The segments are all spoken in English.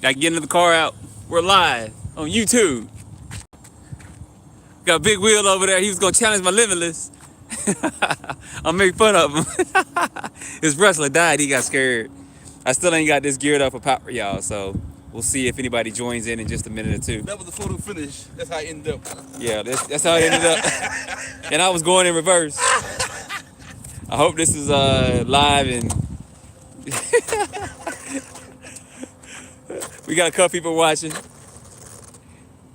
Got to get into the car out. We're live on YouTube. Got a big wheel over there. He was gonna challenge my Limitless. I'll make fun of him. His wrestler died. He got scared. I still ain't got this geared up for power, y'all. So we'll see if anybody joins in just a minute or two. That was the photo finish. That's how it ended up. Yeah, that's how it ended up. And I was going in reverse. I hope this is live and we got a couple people watching.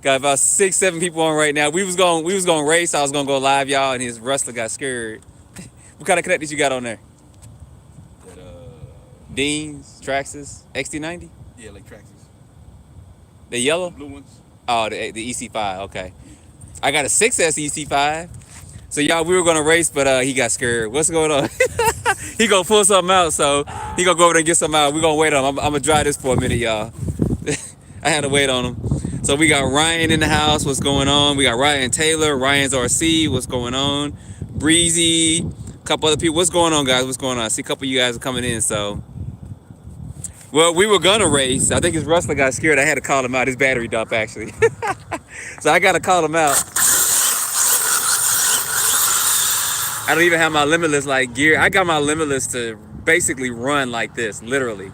Got about 6-7 people on right now. We was gonna race. I was gonna go live, y'all, and his wrestler got scared. What kind of connectors you got on there? That, Dean's, Traxxas, XT90? yeah, like Traxxas. The yellow? Blue ones. Oh, the EC5. Okay. I got a 6S EC5. So y'all, we were gonna race, but he got scared. What's going on? He gonna pull something out, so he gonna go over there and get something out. We gonna wait on him. I'm gonna drive this for a minute, y'all. I had to wait on him. So we got Ryan in the house. What's going on? We got Ryan Taylor, Ryan's RC. What's going on? Breezy, a couple other people. What's going on, guys? What's going on? I see a couple of you guys are coming in. So, well, we were gonna race. I think his wrestler got scared. I had to call him out. His battery dropped actually. So I gotta call him out. I don't even have my Limitless like gear. I got my Limitless to basically run like this, literally,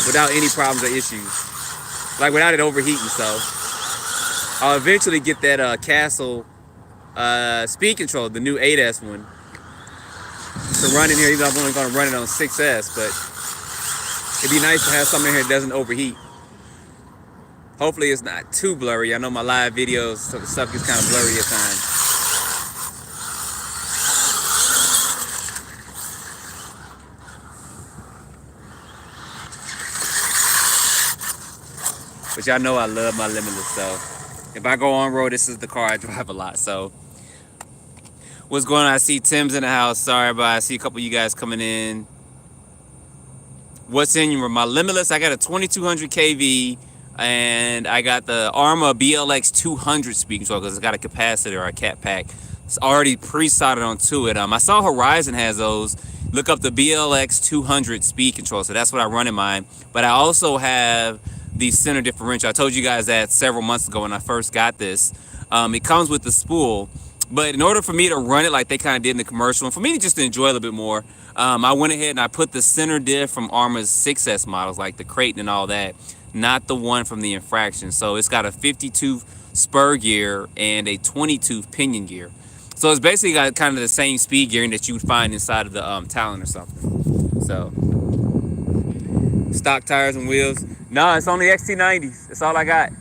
without any problems or issues. Like without it overheating. So I'll eventually get that Castle speed control, the new 8S one, to run in here. Even though I'm only gonna run it on 6S, but it'd be nice to have something in here that doesn't overheat. Hopefully it's not too blurry. I know my live videos, so the stuff gets kind of blurry at times. But y'all know I love my Limitless, so if I go on road, this is the car I drive a lot. So what's going on? I see Tim's in the house. Sorry, but I see a couple of you guys coming in. What's in your my Limitless? I got a 2200 kV, and I got the Arrma BLX 200 speed control because it's got a capacitor or a cat pack. It's already pre-soldered onto it. I saw Horizon has those. Look up the BLX 200 speed control. So that's what I run in mine. But I also have the center differential. I told you guys that several months ago when I first got this. It comes with the spool, but in order for me to run it like they kind of did in the commercial, and for me to just enjoy it a little bit more, I went ahead and I put the center diff from Arrma's 6S models, like the Creighton and all that, not the one from the Infraction. So it's got a 50-tooth spur gear and a 20-tooth pinion gear. So it's basically got kind of the same speed gearing that you would find inside of the Talon or something. So stock tires and wheels. No, it's only XT90s. That's all I got.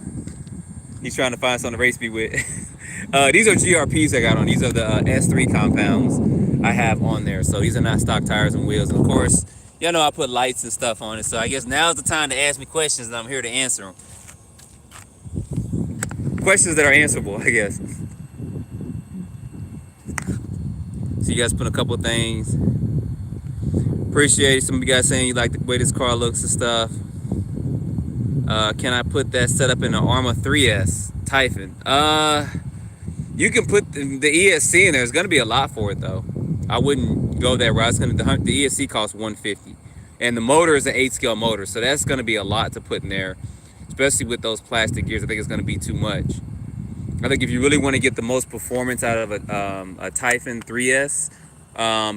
He's trying to find something to race me with. These are GRPs I got on. These are the S3 compounds I have on there. So these are not stock tires and wheels. And of course, y'all know I put lights and stuff on it. So I guess now's the time to ask me questions and I'm here to answer them. Questions that are answerable, I guess. So you guys put a couple of things. Appreciate some of you guys saying you like the way this car looks and stuff. Can I put that setup in an Arrma 3S Typhon? You can put the ESC in there. It's gonna be a lot for it though. I wouldn't go that route. The ESC costs $150, and the motor is an 8-scale motor, so that's gonna be a lot to put in there, especially with those plastic gears. I think it's gonna be too much. I think if you really want to get the most performance out of a Typhon 3S,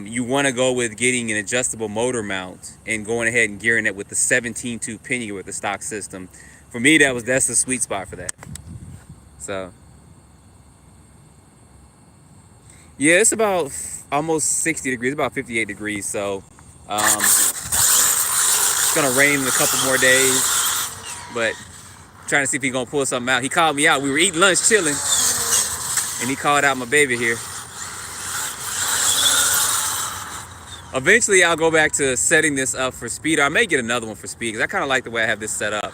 you want to go with getting an adjustable motor mount and going ahead and gearing it with the 17-tooth pinion with the stock system. For me, that's the sweet spot for that. So yeah, it's about almost 60 degrees, about 58 degrees. So it's gonna rain in a couple more days, but I'm trying to see if he's gonna pull something out. He called me out. We were eating lunch, chilling, and he called out my baby here. Eventually, I'll go back to setting this up for speed. I may get another one for speed because I kind of like the way I have this set up.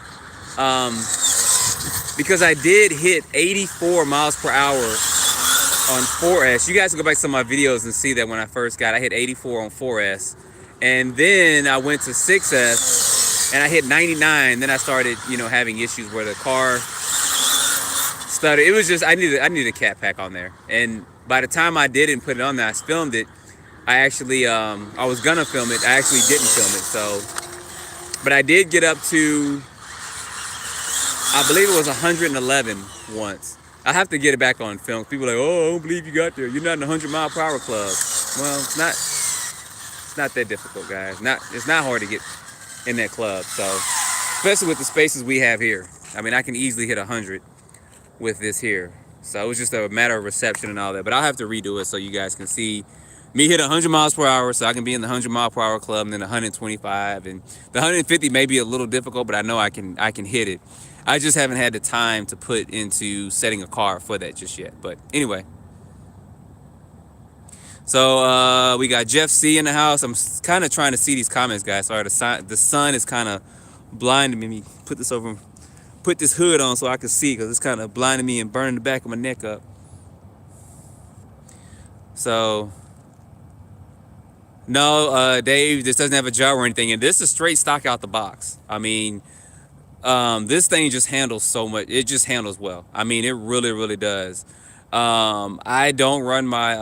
Because I did hit 84 miles per hour on 4S. You guys can go back to some of my videos and see that when I first got, I hit 84 on 4S. And then I went to 6S and I hit 99. Then I started, having issues where the car stuttered. It was just, I needed a cat pack on there. And by the time I did it and put it on there, I filmed it. I actually, I was gonna film it. I actually didn't film it. So But I did get up to, I believe it was 111 once. I have to get it back on film. People are like, oh, I don't believe you got there. You're not in the 100-mile-per-hour club. Well, it's not that difficult, guys. It's not hard to get in that club. So, especially with the spaces we have here. I mean, I can easily hit 100 with this here. So it was just a matter of reception and all that. But I'll have to redo it so you guys can see me hit 100 miles per hour, so I can be in the 100-mile-per-hour club, and then 125, and the 150 may be a little difficult, but I know I can hit it. I just haven't had the time to put into setting a car for that just yet. But anyway, so we got Jeff C in the house. I'm kind of trying to see these comments, guys. Sorry, the sun is kind of blinding me. Let me put this hood on so I can see, because it's kind of blinding me and burning the back of my neck up. So. No, Dave, this doesn't have a jar or anything, and this is straight stock out the box. I mean, this thing just handles so much. It just handles well. I mean, it really, really does. I don't run my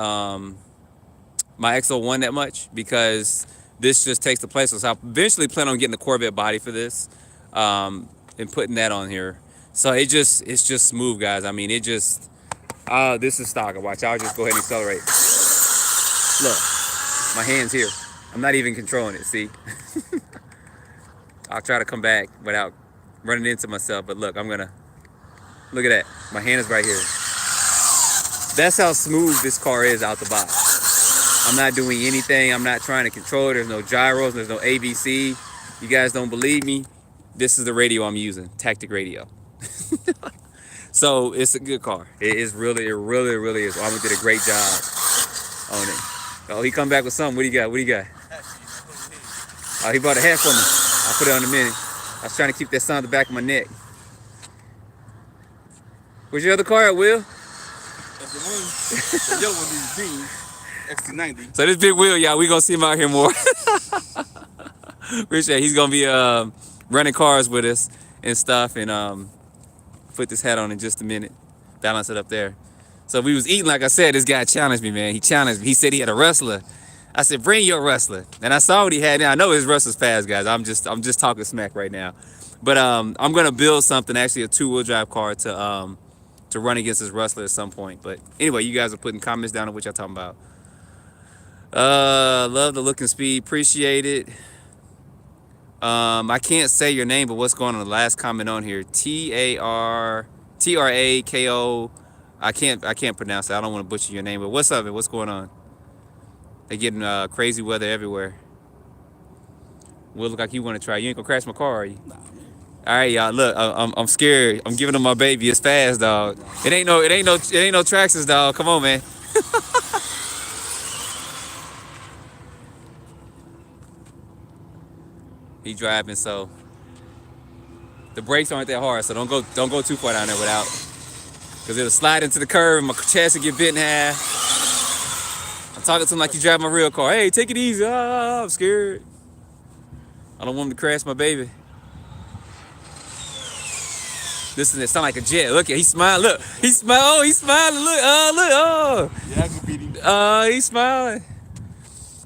my XO1 that much because this just takes the place. So I eventually plan on getting the Corvette body for this, and putting that on here. So it's just smooth, guys. I mean, this is stock. Watch, I'll just go ahead and accelerate. Look. My hand's here. I'm not even controlling it, see? I'll try to come back without running into myself, but look, look at that. My hand is right here. That's how smooth this car is out the box. I'm not doing anything. I'm not trying to control it. There's no gyros, there's no ABC. You guys don't believe me? This is the radio I'm using, Tactic Radio. So it's a good car. It really is. Arrma did a great job on it. Oh, he come back with something. What do you got? Oh, he bought a hat for me. I'll put it on in a minute. I was trying to keep that sun on the back of my neck. Where's your other car at, Will? That's the one. The yellow one is green. XT90. So this big Will, y'all, we gonna see him out here more. Appreciate it. He's gonna be running cars with us and stuff, and put this hat on in just a minute. Balance it up there. So we was eating, like I said, this guy challenged me, man. He challenged me. He said he had a wrestler. I said, bring your wrestler. And I saw what he had now. I know his wrestler's fast, guys. I'm just talking smack right now. But I'm gonna build something, actually a 2-wheel drive car to run against his wrestler at some point. But anyway, you guys are putting comments down on what y'all talking about. Love the look and speed. Appreciate it. I can't say your name, but what's going on? The last comment on here, TRAKO. I can't pronounce it. I don't want to butcher your name, but what's up, man? What's going on? They getting crazy weather everywhere. Will look like you want to try. You ain't gonna crash my car, are you? Nah, man. All right, y'all. Look, I'm scared. I'm giving him my baby. It's fast, dog. It ain't no Traxxas, dog. Come on, man. He driving, so the brakes aren't that hard. So don't go too far down there without. Because it'll slide into the curve and my chest will get bit in half. I'm talking to him like you drive my real car. Hey, take it easy. I'm scared. I don't want him to crash my baby. Listen, it sound like a jet. Look, he smiling. Look, he smile. Oh, he's smiling. Look, oh. Yeah, I can beat him. He's smiling.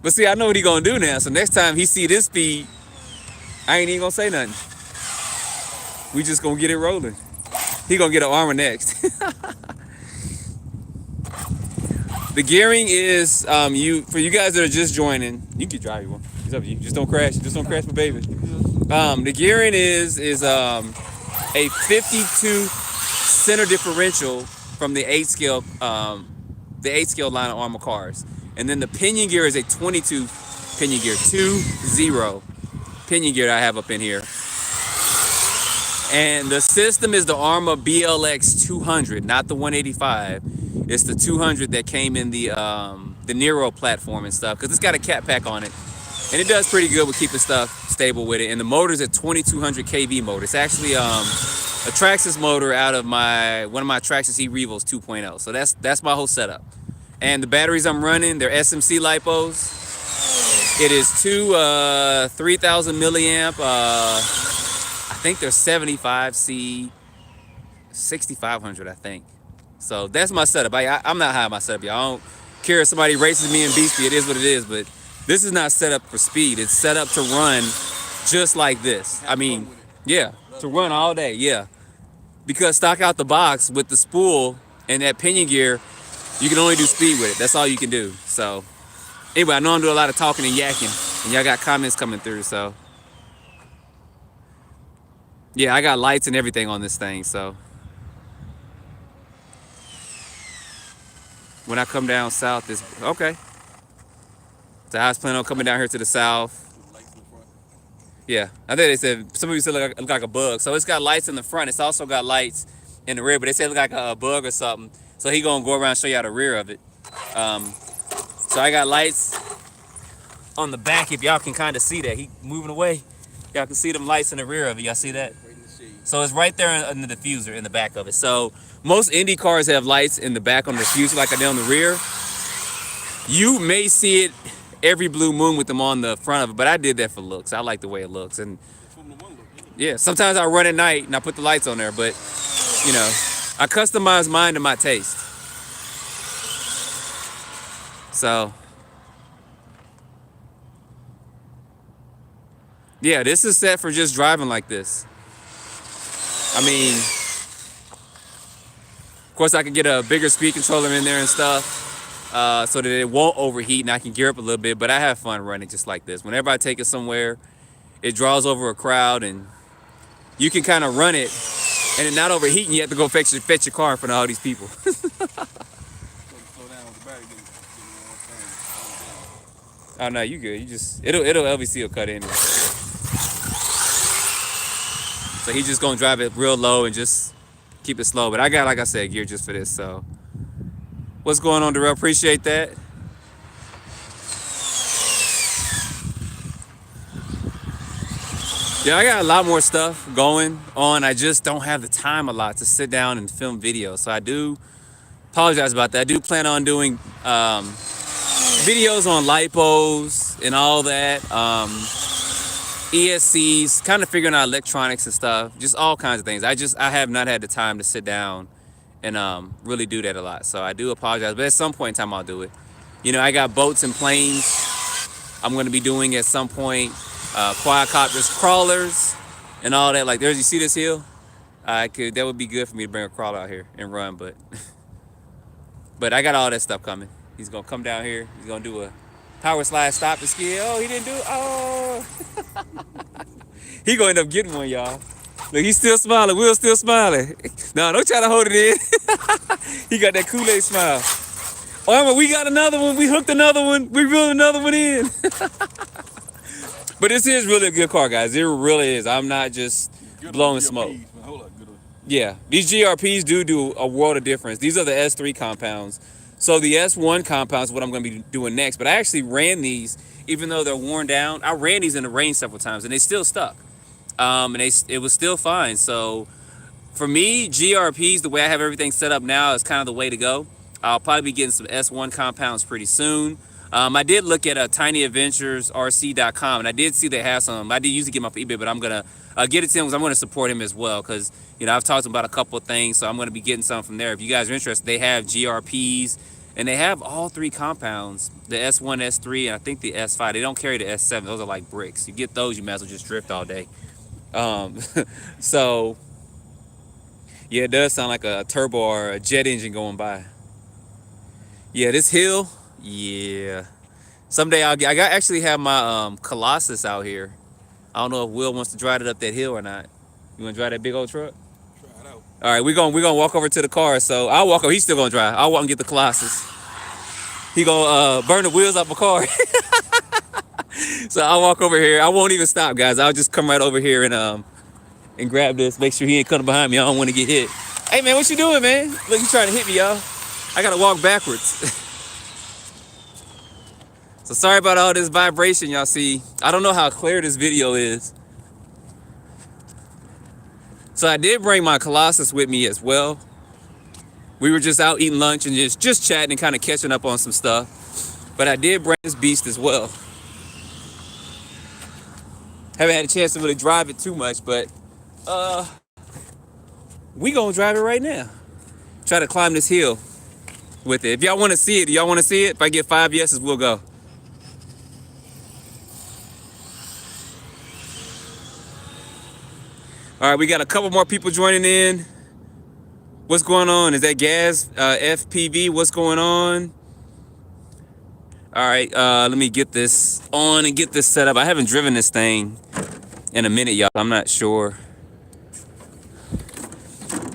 But see, I know what he gonna do now. So next time he see this speed, I ain't even gonna say nothing. We just gonna get it rolling. He gonna get an Arrma next. The gearing is for you guys that are just joining. You can drive one. It's up to you. Just don't crash. Just don't crash my baby. The gearing is a 52 center differential from the 8 scale line of Arrma cars, and then the pinion gear is a 22 pinion gear, 2-0 pinion gear that I have up in here. And the system is the Arrma BLX 200, not the 185. It's the 200 that came in the Nero platform and stuff, because it's got a cat pack on it, and it does pretty good with keeping stuff stable with it. And the motor's a 2200 kV motor. It's actually a Traxxas motor out of one of my Traxxas E-Revos 2.0. So that's my whole setup. And the batteries I'm running, they're SMC lipos. It is two 3000 milliamp. I think they're 75C 6500, I think. So that's my setup. I'm not high on my setup, y'all. I don't care if somebody races me in beast speed. It is what it is. But this is not set up for speed. It's set up to run just like this. Have I fun mean, with it. yeah, to run all day, yeah. Because stock out the box with the spool and that pinion gear, you can only do speed with it. That's all you can do. So anyway, I know I'm doing a lot of talking and yakking, and y'all got comments coming through. So yeah, I got lights and everything on this thing. So when I come down south, this okay. So I was planning on coming down here to the south. With lights in the front. Yeah, I think they said some people said look like a bug. So it's got lights in the front. It's also got lights in the rear, but they said it look like a bug or something. So he gonna go around and show you how the rear of it. So I got lights on the back. If y'all can kind of see that, he moving away. Y'all can see them lights in the rear of it. Y'all see that? Right in the shade. So it's right there in the diffuser in the back of it. So most Indy cars have lights in the back on the diffuser like I did on the rear. You may see it every blue moon with them on the front of it, but I did that for looks. I like the way it looks. And It's from the one look. yeah, sometimes I run at night and I put the lights on there, but you know, I customize mine to my taste. So yeah, this is set for just driving like this. I mean, of course I can get a bigger speed controller in there and stuff. So that it won't overheat and I can gear up a little bit, but I have fun running just like this. Whenever I take it somewhere, it draws over a crowd and you can kind of run it and it not overheat and you have to go fetch your car in front of all these people. Slow down with the battery. Then, you know what I'm saying? Oh no, you good. You just it'll LVC will cut in. So he's just gonna drive it real low and just keep it slow. But I got, like I said, gear just for this. So what's going on, Darrell? Appreciate that. Yeah, I got a lot more stuff going on. I just don't have the time a lot to sit down and film videos. So I do apologize about that. I do plan on doing videos on lipos and all that. ESCs, kind of figuring out electronics and stuff. Just all kinds of things. I have not had the time to sit down and really do that a lot. So I do apologize. But at some point in time, I'll do it. You know, I got boats and planes I'm going to be doing at some point. Quadcopters, crawlers, and all that. Like, you see this hill? That would be good for me to bring a crawler out here and run, but I got all that stuff coming. He's gonna come down here. He's gonna do a power slide, stop and skid. Oh, he didn't do it. Oh, he gonna end up getting one, y'all. Look, he's still smiling. Will's still smiling. No, don't try to hold it in. He got that Kool-Aid smile. Arrma, we got another one. We hooked another one. We reeled another one in. But this is really a good car, guys. It really is. I'm not just blowing smoke. Hold up, good. Yeah, these GRPs do a world of difference. These are the S3 compounds. So the S1 compounds is what I'm going to be doing next. But I actually ran these, even though they're worn down. I ran these in the rain several times, and they still stuck. And it was still fine. So for me, GRPs, the way I have everything set up now, is kind of the way to go. I'll probably be getting some S1 compounds pretty soon. I did look at tinyadventuresrc.com, and I did see they have some. I did usually get them off eBay, but I'm going to get it to him because I'm going to support him as well because, you know, I've talked to him about a couple of things, so I'm going to be getting some from there. If you guys are interested, they have GRPs, and they have all three compounds, the S1, S3, and I think the S5. They don't carry the S7. Those are like bricks. You get those, you might as well just drift all day. So, yeah, it does sound like a turbo or a jet engine going by. Yeah, this hill... Yeah, someday I actually have my Colossus out here. I don't know if Will wants to drive it up that hill or not. You want to drive that big old truck? Try it out. All right, we're gonna walk over to the car. So I'll walk over. He's still gonna drive. I'll walk and get the Colossus. He gonna burn the wheels off my car. So I'll walk over here. I won't even stop, guys. I'll just come right over here and grab this. Make sure he ain't coming behind me. I don't want to get hit. Hey man, what you doing, man? Look, you trying to hit me, y'all. I gotta walk backwards. So sorry about all this vibration y'all see. I don't know how clear this video is. So I did bring my Colossus with me as well. We were just out eating lunch and just chatting and kind of catching up on some stuff. But I did bring this beast as well. Haven't had a chance to really drive it too much, but we gonna drive it right now. Try to climb this hill with it. If y'all want to see it, do y'all want to see it? If I get 5 yeses, we'll go. All right, we got a couple more people joining in. What's going on? Is that Gas FPV? What's going on? All right, let me get this on and get this set up. I haven't driven this thing in a minute, y'all. I'm not sure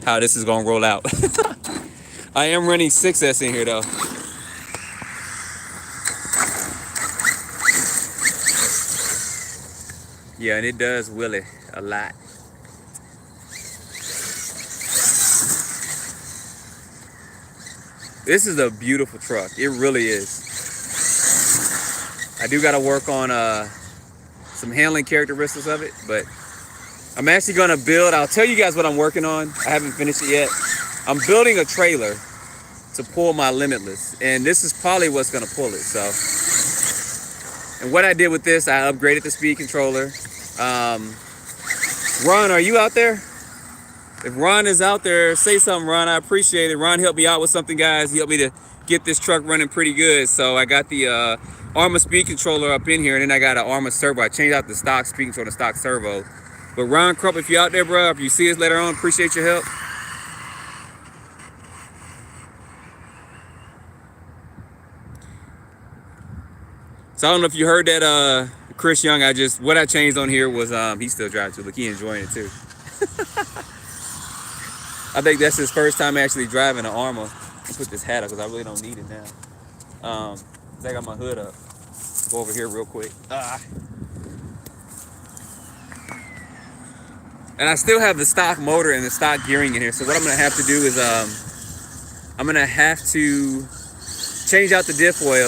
how this is gonna roll out. I am running 6S in here though. Yeah, and it does wheelie a lot. This is a beautiful truck. It really is. I do got to work on some handling characteristics of it, but I'm actually going to build. I'll tell you guys what I'm working on. I haven't finished it yet. I'm building a trailer to pull my Limitless, and this is probably what's going to pull it. So, and what I did with this, I upgraded the speed controller. Ron, are you out there? If Ron is out there, say something, Ron. I appreciate it. Ron helped me out with something, guys. He helped me to get this truck running pretty good. So I got the Arrma speed controller up in here, and then I got an Arrma servo. I changed out the stock speed controller to stock servo. But Ron Crump, if you're out there, bro, if you see us later on, appreciate your help. So I don't know if you heard that, Chris Young. What I changed on here was he's still driving too. Look, he enjoying it too. I think that's his first time actually driving an Arrma. I'll put this hat up because I really don't need it now. I got my hood up. Go over here real quick. And I still have the stock motor and the stock gearing in here. So what I'm gonna have to do is I'm gonna have to change out the diff oil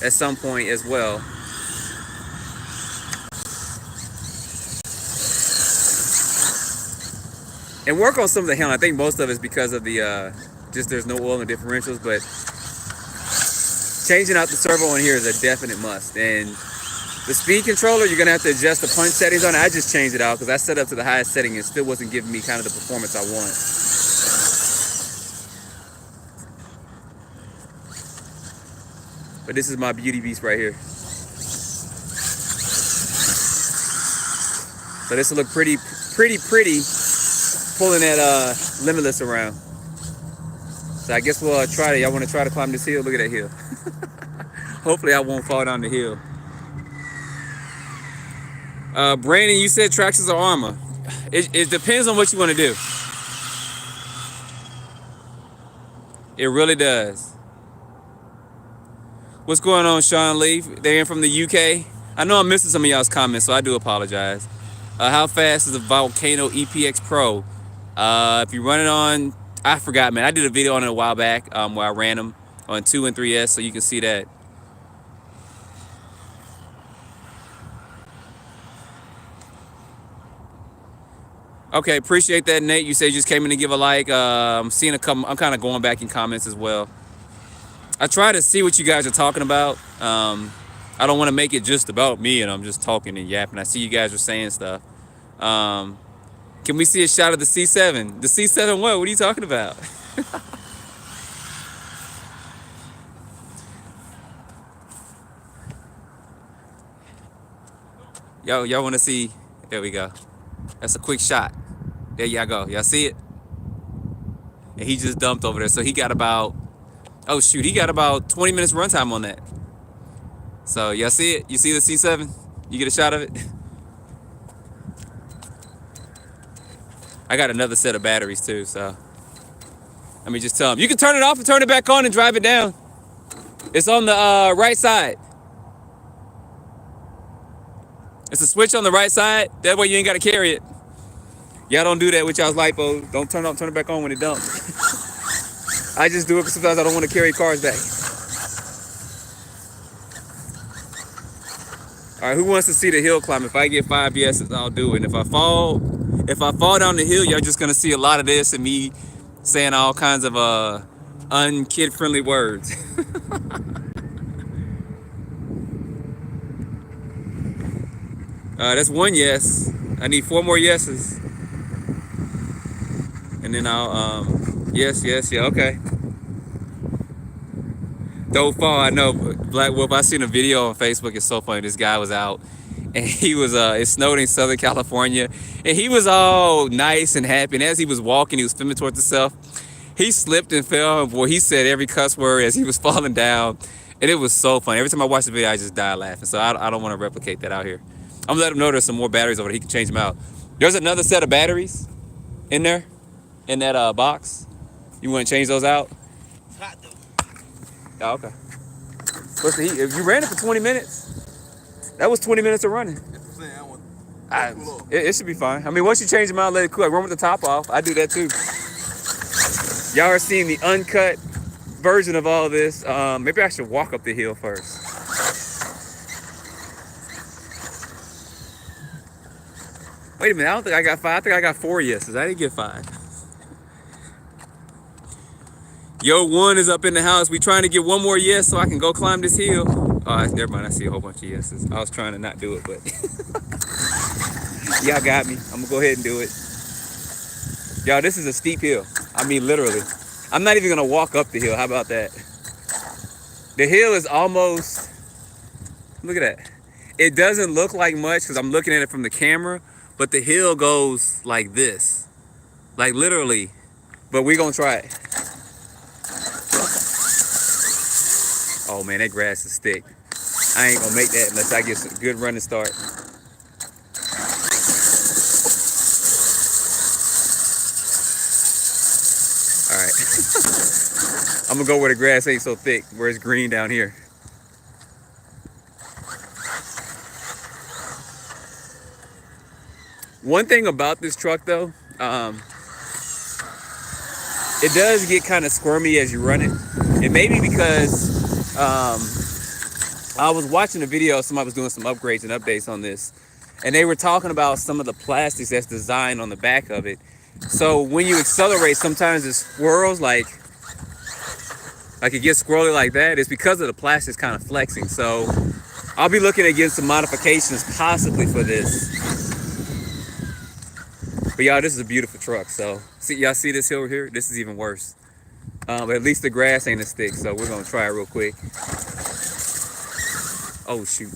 at some point as well. And work on some of the handling. I think most of it's because of the just there's no oil in the differentials, but changing out the servo in here is a definite must. And the speed controller, you're gonna have to adjust the punch settings on it. I just changed it out because I set up to the highest setting and it still wasn't giving me kind of the performance I want. But this is my beauty beast right here. So this will look pretty pulling that Limitless around. So I guess we'll try it. Y'all want to try to climb this hill? Look at that hill. Hopefully I won't fall down the hill. Brandon, you said tractions are Arrma. It depends on what you want to do. It really does. What's going on, Sean Lee? They're in from the UK. I know I'm missing some of y'all's comments, so I do apologize. How fast is the Volcano EPX Pro? If you run it on, I forgot, man. I did a video on it a while back where I ran them on 2 and 3S, so you can see that. Okay, appreciate that, Nate. You said you just came in to give a like. I'm seeing a couple. I'm kind of going back in comments as well. I try to see what you guys are talking about. I don't want to make it just about me and I'm just talking and yapping. I see you guys are saying stuff. Can we see a shot of the C7? The C7 what? What are you talking about? Y'all want to see? There we go. That's a quick shot. There y'all go. Y'all see it? And he just dumped over there. So he got about, oh shoot, he got about 20 minutes runtime on that. So y'all see it? You see the C7? You get a shot of it? I got another set of batteries too, so let me just tell him. You can turn it off and turn it back on and drive it down. It's on the right side. It's a switch on the right side. That way you ain't got to carry it. Y'all don't do that with y'all's lipo. Don't turn it back on when it dumps. I just do it because sometimes I don't want to carry cars back. All right, who wants to see the hill climb? If I get 5 yeses, I'll do it. And if I fall down the hill, you're just gonna see a lot of this and me saying all kinds of un-kid-friendly words. That's 1 yes. I need 4 more yeses. And then I'll, yes, yeah, okay. Don't fall, I know. Black Wolf, I seen a video on Facebook. It's so funny. This guy was out and he was it snowed in Southern California, and he was all nice and happy. And as he was walking, he was filming towards himself. He slipped and fell, and boy, he said every cuss word as he was falling down, and it was so funny. Every time I watch the video, I just die laughing. So I don't want to replicate that out here. I'm gonna let him know there's some more batteries over there. He can change them out. There's another set of batteries in there, in that box. You want to change those out? It's hot though. Oh, okay. What's the heat? If you ran it for 20 minutes, that was 20 minutes of running. That's what I'm saying. I want I, cool off. it should be fine. I mean, once you change them out, let it cool. Like, run with the top off. I do that too. Y'all are seeing the uncut version of all this. Maybe I should walk up the hill first. Wait a minute, I don't think I got 5. I think I got 4 yeses. I didn't get 5. Yo, 1 is up in the house. We trying to get 1 more yes so I can go climb this hill. Oh, never mind. I see a whole bunch of yeses. I was trying to not do it, but y'all got me. I'm gonna go ahead and do it. Y'all, this is a steep hill. I mean, literally. I'm not even gonna walk up the hill. How about that? The hill is almost, look at that. It doesn't look like much because I'm looking at it from the camera, but the hill goes like this. Like literally. But we're gonna try it. Oh man, that grass is thick. I ain't gonna make that unless I get some good running start. All right. I'm gonna go where the grass ain't so thick, where it's green down here. One thing about this truck though, it does get kind of squirmy as you run it. It may be because I was watching a video, somebody was doing some upgrades and updates on this, and they were talking about some of the plastics that's designed on the back of it. So when you accelerate, sometimes it swirls like it gets squirrely like that. It's because of the plastics kind of flexing. So I'll be looking at getting some modifications possibly for this. But y'all, this is a beautiful truck. So see, y'all see this hill here? This is even worse. But at least the grass ain't as thick, so we're gonna try it real quick. Oh shoot.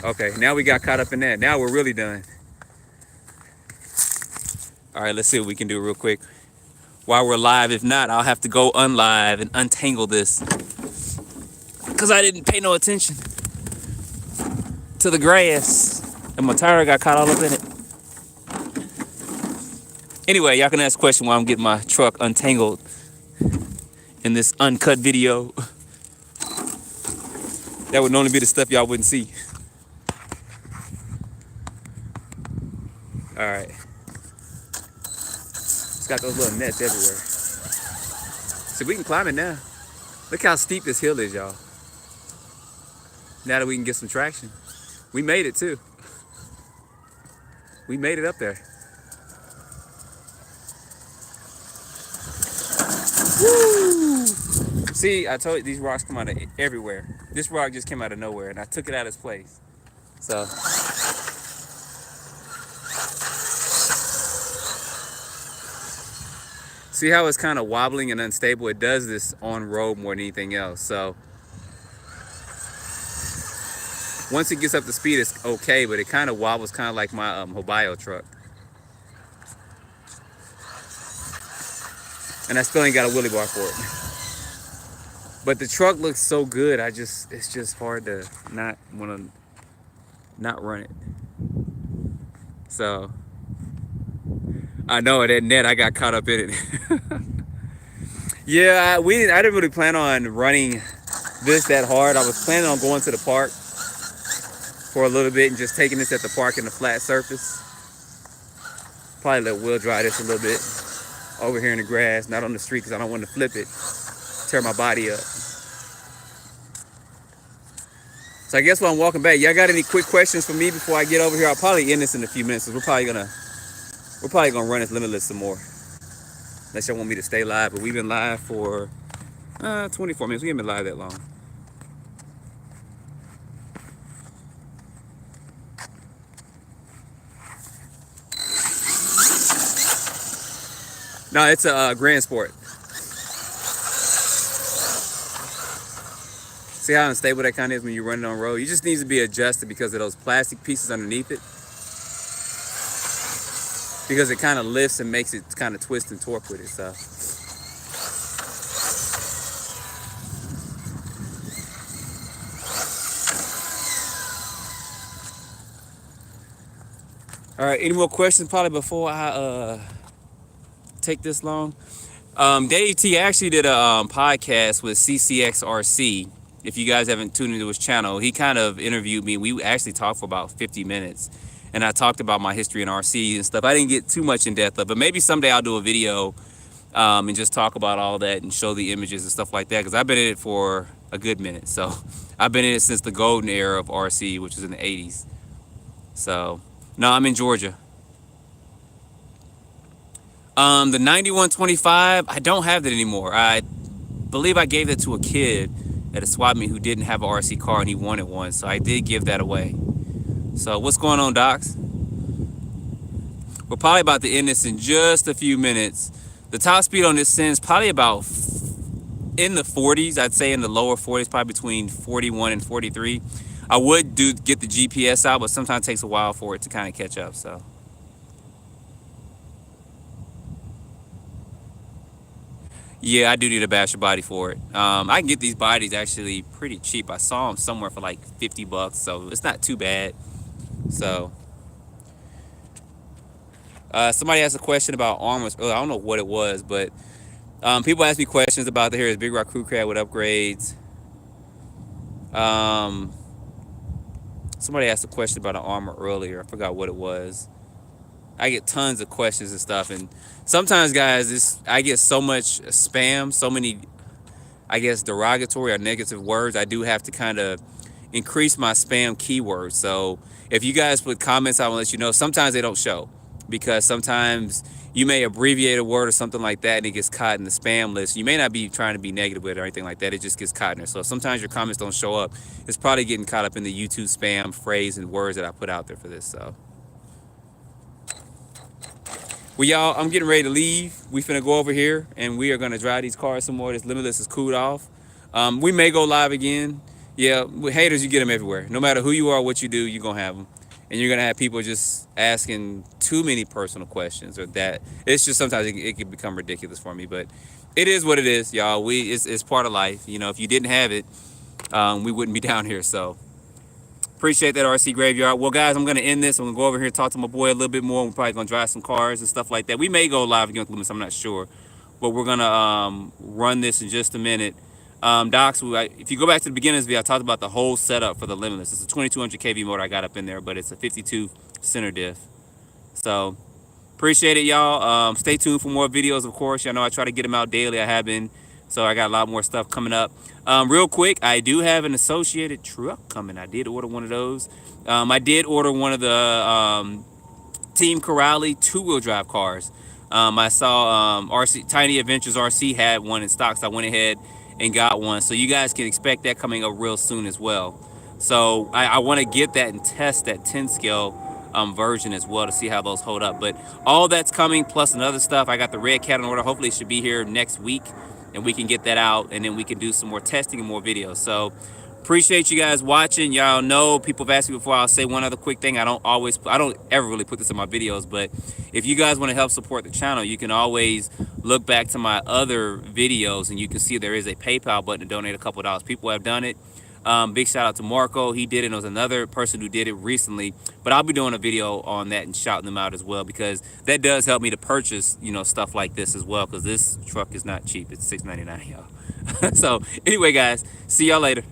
Okay, now we got caught up in that. Now we're really done. All right, let's see what we can do real quick while we're live. If not, I'll have to go unlive and untangle this because I didn't pay no attention to the grass and my tire got caught all up in it. Anyway, y'all can ask a question while I'm getting my truck untangled in this uncut video. That would normally be the stuff y'all wouldn't see. All right. It's got those little nets everywhere. So we can climb it now. Look how steep this hill is, y'all. Now that we can get some traction. We made it too. We made it up there. Woo! See, I told you these rocks come out of everywhere. This rock just came out of nowhere, and I took it out of its place. So, see how it's kind of wobbling and unstable? It does this on road more than anything else. So, once it gets up to speed, it's okay, but it kind of wobbles, kind of like my Hobio truck. And I still ain't got a wheelie bar for it. But the truck looks so good, it's just hard to not want to not run it. So, I know that net, I got caught up in it. Yeah, I didn't really plan on running this that hard. I was planning on going to the park for a little bit and just taking this at the park in the flat surface. Probably let wheel dry this a little bit over here in the grass, not on the street because I don't want to flip it, tear my body up. So I guess while I'm walking back, y'all got any quick questions for me before I get over here? I'll probably end this in a few minutes because we're probably gonna run this Limitless some more. Unless y'all want me to stay live, but we've been live for 24 minutes. We haven't been live that long. No, it's a Grand Sport. See how unstable that kind of is when you run it on road? You just needs to be adjusted because of those plastic pieces underneath it. Because it kind of lifts and makes it kind of twist and torque with it. So. All right, any more questions probably before I take this long? Jaytee actually did a podcast with CCXRC. If you guys haven't tuned into his channel, he kind of interviewed me. We actually talked for about 50 minutes. And I talked about my history in RC and stuff. I didn't get too much in depth of, but maybe someday I'll do a video and just talk about all that and show the images and stuff like that. Because I've been in it for a good minute. So I've been in it since the golden era of RC, which was in the 80s. So, no, I'm in Georgia. The 9125, I don't have that anymore. I believe I gave that to a kid at a swap meet who didn't have an RC car and he wanted one. So I did give that away. So what's going on, Docs? We're probably about to end this in just a few minutes. The top speed on this Sense probably about in the 40s. I'd say in the lower 40s, probably between 41 and 43. I would get the GPS out, but sometimes it takes a while for it to kind of catch up. So. Yeah, I do need a basher body for it. I can get these bodies actually pretty cheap. I saw them somewhere for like $50, so it's not too bad. So, somebody asked a question about Arrmas. I don't know what it was, but people ask me questions about the Big Rock Crew Cab with upgrades. Somebody asked a question about an Arrma earlier. I forgot what it was. I get tons of questions and stuff, and sometimes, guys, I get so much spam, so many, I guess, derogatory or negative words. I do have to kind of increase my spam keywords. So if you guys put comments, I will let you know. Sometimes they don't show because sometimes you may abbreviate a word or something like that and it gets caught in the spam list. You may not be trying to be negative with it or anything like that. It just gets caught in there. So sometimes your comments don't show up. It's probably getting caught up in the YouTube spam phrase and words that I put out there for this. So. Well, y'all, I'm getting ready to leave. We finna go over here and we are gonna drive these cars some more. This Limitless is cooled off. We may go live again. Yeah, with haters, you get them everywhere. No matter who you are, what you do, you're gonna have them. And you're gonna have people just asking too many personal questions or that. It's just sometimes it can become ridiculous for me, but it is what it is, y'all. It's part of life. You know, if you didn't have it, we wouldn't be down here, so. Appreciate that, RC Graveyard. Well, guys, I'm going to end this. I'm going to go over here and talk to my boy a little bit more. We're probably going to drive some cars and stuff like that. We may go live again with Limitless. I'm not sure. But we're going to run this in just a minute. Docs, if you go back to the beginning of this video, I talked about the whole setup for the Limitless. It's a 2200 kV motor I got up in there, but it's a 52 center diff. So, appreciate it, y'all. Stay tuned for more videos, of course. Y'all know I try to get them out daily. I have been. So I got a lot more stuff coming up. Real quick, I do have an associated truck coming. I did order one of those. I did order one of the Team Corrali two-wheel drive cars. I saw RC Tiny Adventures RC had one in stock, so I went ahead and got one. So you guys can expect that coming up real soon as well. So I want to get that and test that 10 scale version as well to see how those hold up. But all that's coming, plus another stuff. I got the Red Cat on order. Hopefully it should be here next week. And we can get that out, and then we can do some more testing and more videos. So appreciate you guys watching. Y'all know people have asked me before. I'll say one other quick thing. I don't ever really put this in my videos, but if you guys want to help support the channel, you can always look back to my other videos and you can see there is a PayPal button to donate a couple dollars. People have done it. Big shout out to Marco. He did it. There was another person who did it recently, but I'll be doing a video on that and shouting them out as well, because that does help me to purchase, stuff like this as well, because this truck is not cheap. It's $6.99, y'all. So anyway, guys, see y'all later.